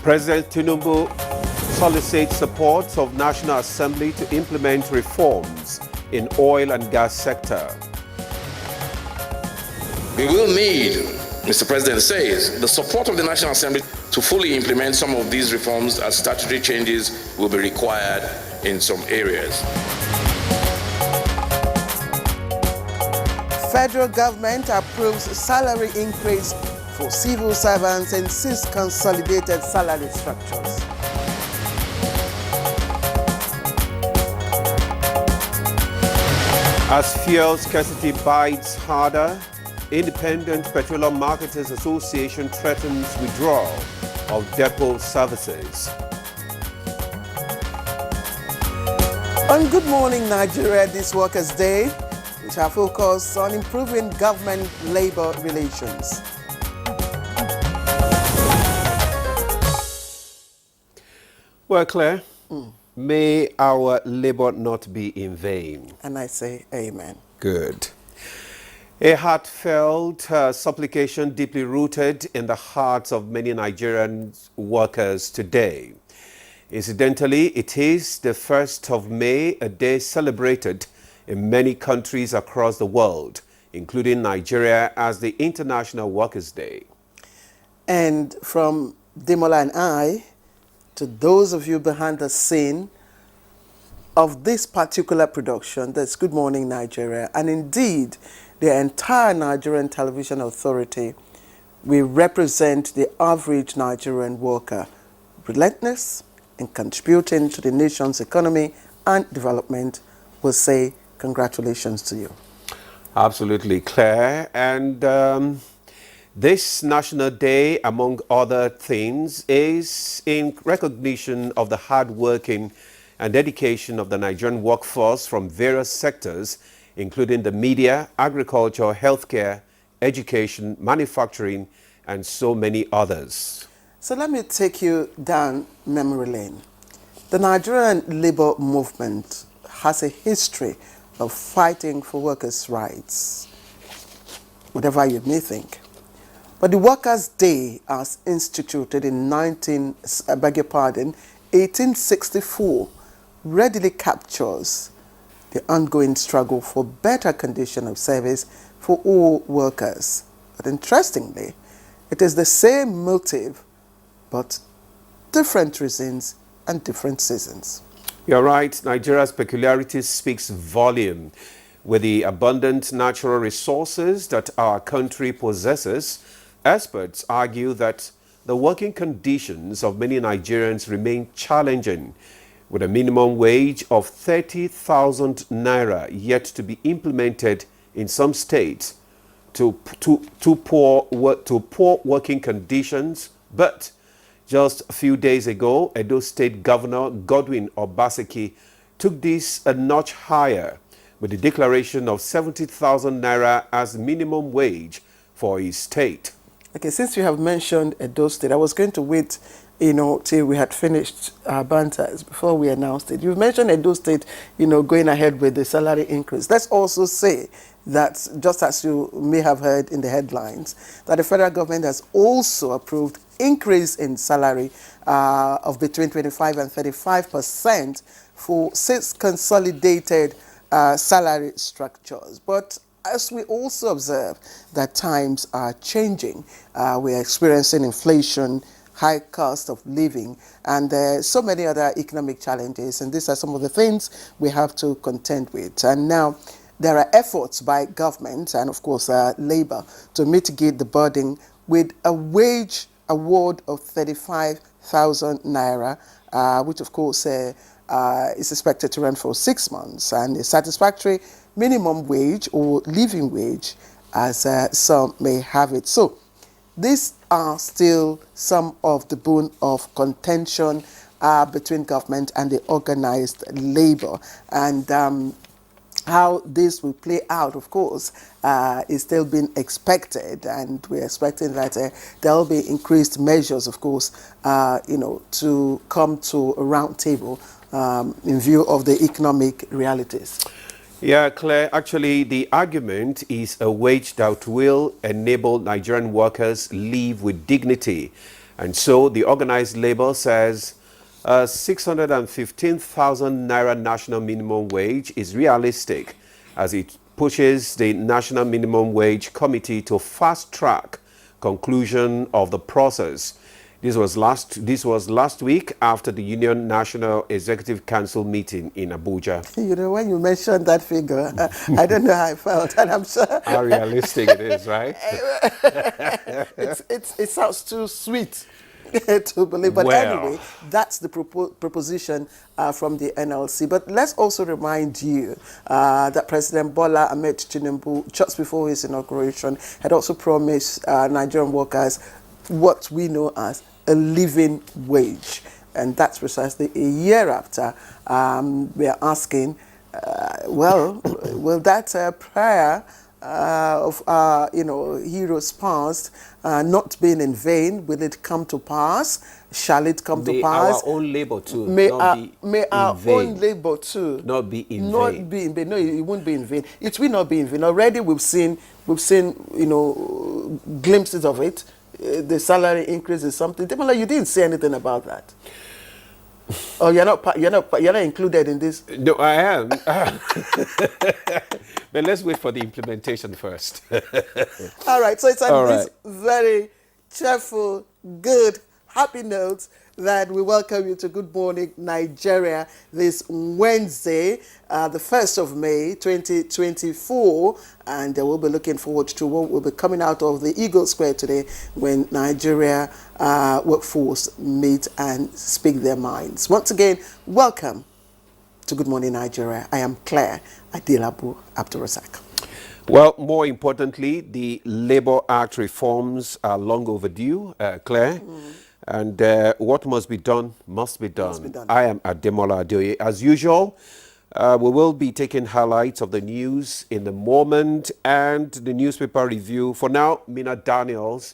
President Tinubu solicits support of National Assembly to implement reforms in oil and gas sector. We will need, Mr. President says, the support of the National Assembly to fully implement some of these reforms, as statutory changes will be required in some areas. Federal government approves salary increase for civil servants and 6 consolidated salary structures. As fuel scarcity bites harder, Independent Petroleum Marketers Association threatens withdrawal of depot services. On Good Morning Nigeria this Workers' Day, we shall focus on improving government-labor relations. Well, Claire, may our labor not be in vain. And I say amen. Good. A heartfelt supplication deeply rooted in the hearts of many Nigerian workers today. Incidentally, it is the 1st of May, a day celebrated in many countries across the world, including Nigeria, as the International Workers' Day. And from Demola and I, to those of you behind the scene of this particular production, that's Good Morning Nigeria, and indeed the entire Nigerian Television Authority, we represent the average Nigerian worker, relentless in contributing to the nation's economy and development. We'll say congratulations to you. Absolutely, Claire. And this National Day, among other things, is in recognition of the hard-working and dedication of the Nigerian workforce from various sectors, including the media, agriculture, healthcare, education, manufacturing, and so many others. So let me take you down memory lane. The Nigerian labor movement has a history of fighting for workers' rights, whatever you may think. But the Workers' Day, as instituted in 1864, readily captures the ongoing struggle for better condition of service for all workers. But interestingly, it is the same motive, but different reasons and different seasons. You're right. Nigeria's peculiarities speaks volume. With the abundant natural resources that our country possesses, experts argue that the working conditions of many Nigerians remain challenging, with a minimum wage of 30,000 naira yet to be implemented in some states to poor working conditions. But just a few days ago, Edo State Governor Godwin Obaseki took this a notch higher with the declaration of 70,000 naira as minimum wage for his state. Okay, since you have mentioned Edo State, I was going to wait, till we had finished our banters before we announced it. You've mentioned Edo State, going ahead with the salary increase. Let's also say that, just as you may have heard in the headlines, that the federal government has also approved increase in salary of between 25 and 35% for 6 consolidated salary structures. But as we also observe that times are changing, we are experiencing inflation, high cost of living, and so many other economic challenges. And these are some of the things we have to contend with. And now there are efforts by government and, of course, labor to mitigate the burden with a wage award of 35,000 naira, which, of course, is expected to run for 6 months, and a satisfactory minimum wage or living wage, as some may have it. So these are still some of the bone of contention between government and the organized labor. And how this will play out, of course, is still being expected, and we're expecting that there will be increased measures, of course, to come to a round table in view of the economic realities. Yeah, Claire, actually the argument is a wage that will enable Nigerian workers live with dignity And so the organized labor says 615,000 naira national minimum wage is realistic as it pushes the National Minimum Wage Committee to fast-track conclusion of the process. This was last week after the Union National Executive Council meeting in Abuja. You know, when you mentioned that figure, I don't know how I felt, and I'm sure how realistic it is, right? it sounds too sweet to believe. But Well. anyway, that's the proposition from the NLC. But let's also remind you that President Bola Ahmed Tinubu, just before his inauguration, had also promised Nigerian workers what we know as a living wage. And that's precisely a year after we are asking, well, will that prayer of our, heroes past not being in vain? Will it come to pass? Shall it come to pass? Our own labor too. May not be our in vain. own labor too Not be in not vain. be in vain. No, it won't be in vain. It will not be in vain. Already we've seen glimpses of it. The salary increase is something. Demola, you didn't say anything about that. Oh, you're not included in this. No, I am. But let's wait for the implementation first. All right. So it's on All this right. very cheerful, good, happy note that we welcome you to Good Morning Nigeria this Wednesday, the 1st of May, 2024. And we'll be looking forward to what will be coming out of the Eagle Square today when Nigeria workforce meet and speak their minds. Once again, welcome to Good Morning Nigeria. I am Claire Adilabu Abdurrazak. Well, more importantly, the Labour Act reforms are long overdue, Claire. And what must be done must be done. I am Ademola Adeoye. As usual, we will be taking highlights of the news in the moment and the newspaper review. For now, Mina Daniels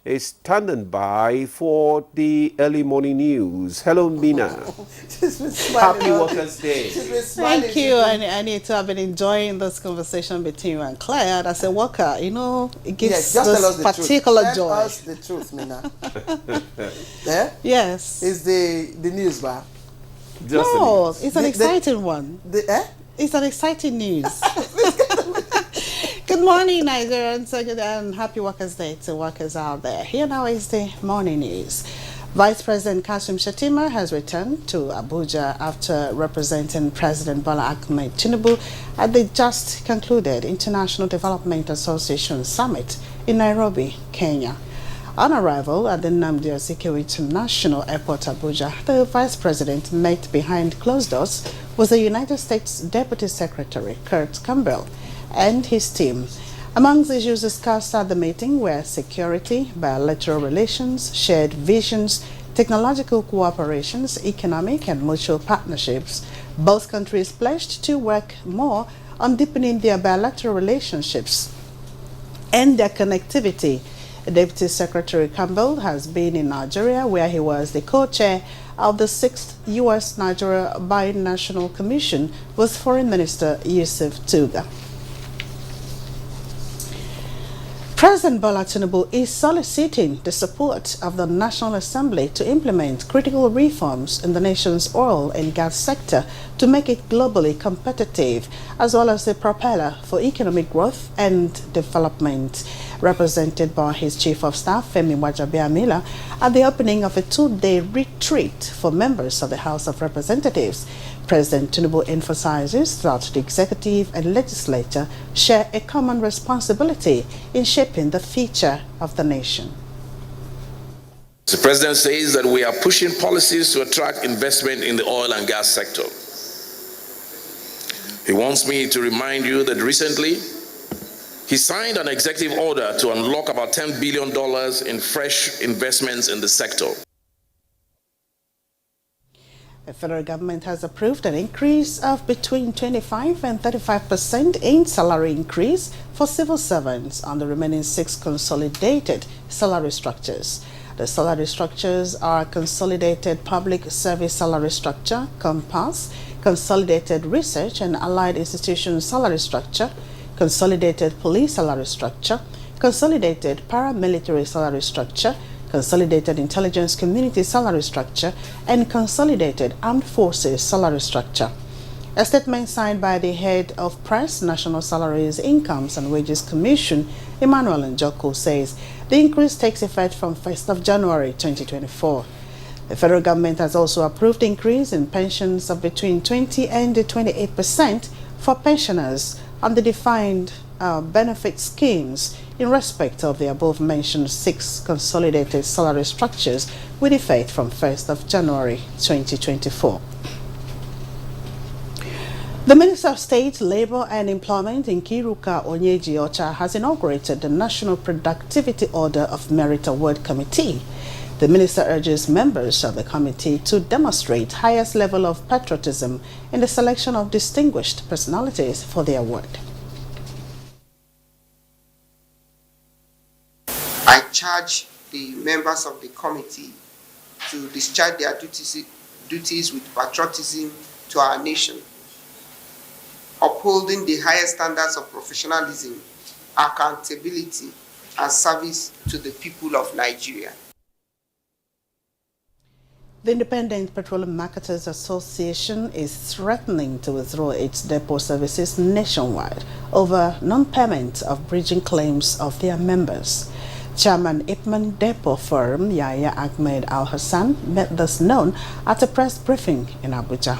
is standing by for the early morning news. Hello, Mina. She's been smiling. Happy Workers' Day. She's been smiling. Thank you, and I need to have been enjoying this conversation between you and Claire. As a worker, it gives just tell us this the particular truth. joy. Tell us the truth, Mina. Yeah? Yes. Is the news bar? No, it's an exciting one. It's an exciting news. Good morning, Nigerians, and happy Workers' Day to workers out there. Here now is the morning news. Vice President Kashim Shettima has returned to Abuja after representing President Bola Ahmed Tinubu at the just concluded International Development Association Summit in Nairobi, Kenya. On arrival at the Nnamdi Azikiwe International Airport, Abuja, the Vice President met behind closed doors with the United States Deputy Secretary Kurt Campbell and his team. Among the issues discussed at the meeting were security, bilateral relations, shared visions, technological cooperations, economic and mutual partnerships. Both countries pledged to work more on deepening their bilateral relationships and their connectivity. Deputy Secretary Campbell has been in Nigeria, where he was the co-chair of the 6th U.S.-Nigeria Binational Commission with Foreign Minister Yusuf Tuga. President Bola Tinubu is soliciting the support of the National Assembly to implement critical reforms in the nation's oil and gas sector to make it globally competitive, as well as the propeller for economic growth and development. Represented by his Chief of Staff, Femi Wajabiamila, at the opening of a 2-day retreat for members of the House of Representatives. President Tinubu emphasizes that the executive and legislature share a common responsibility in shaping the future of the nation. The President says that we are pushing policies to attract investment in the oil and gas sector. He wants me to remind you that recently he signed an executive order to unlock about $10 billion in fresh investments in the sector. The federal government has approved an increase of between 25 and 35% in salary increase for civil servants on the remaining 6 consolidated salary structures. The salary structures are Consolidated Public Service Salary Structure, COMPAS, Consolidated Research and Allied Institution Salary Structure, Consolidated Police Salary Structure, Consolidated Paramilitary Salary Structure, Consolidated Intelligence Community Salary Structure, and Consolidated Armed Forces Salary Structure. A statement signed by the head of Press, National Salaries, Incomes and Wages Commission, Emmanuel Njoko, says the increase takes effect from 1st of January 2024. The federal government has also approved increase in pensions of between 20 and 28% for pensioners on the defined benefit schemes in respect of the above-mentioned 6 consolidated salary structures with effect from 1st of January 2024. The Minister of State, Labour and Employment in Kiruka Onyeji Ocha has inaugurated the National Productivity Order of Merit Award Committee. The minister urges members of the committee to demonstrate highest level of patriotism in the selection of distinguished personalities for the award. I charge the members of the committee to discharge their duties with patriotism to our nation, upholding the highest standards of professionalism, accountability, and service to the people of Nigeria. The Independent Petroleum Marketers Association is threatening to withdraw its depot services nationwide over non-payment of bridging claims of their members. Chairman Ipman Depot Firm Yahya Ahmed Al Hassan made this known at a press briefing in Abuja.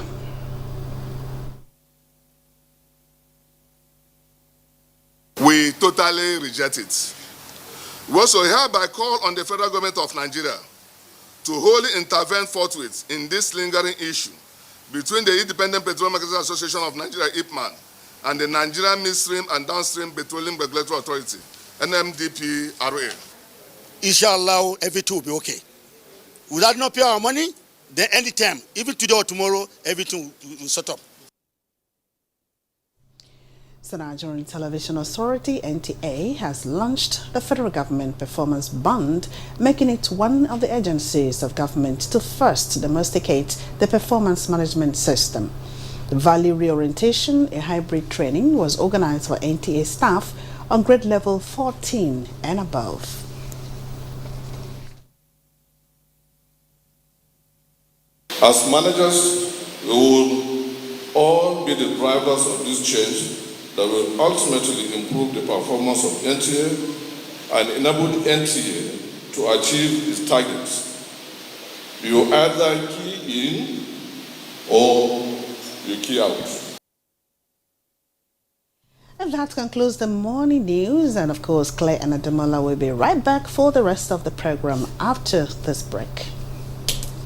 We totally reject it. We also hereby call on the federal government of Nigeria to wholly intervene forthwith in this lingering issue between the Independent Petroleum Marketers Association of Nigeria, IPMAN, and the Nigerian Midstream and Downstream Petroleum Regulatory Authority, NMDPRA. Inshallah, everything will be okay. Without not pay our money, then anytime, even today or tomorrow, everything will set up. The Nigerian Television Authority, NTA, has launched the federal government performance bond, making it one of the agencies of government to first domesticate the performance management system. The value reorientation, a hybrid training, was organized for NTA staff on grade level 14 and above. As managers, we will all be the drivers of this change that will ultimately improve the performance of NTA and enable the NTA to achieve its targets. You either key in or you key out. And that concludes the morning news. And of course, Claire and Ademola will be right back for the rest of the program after this break.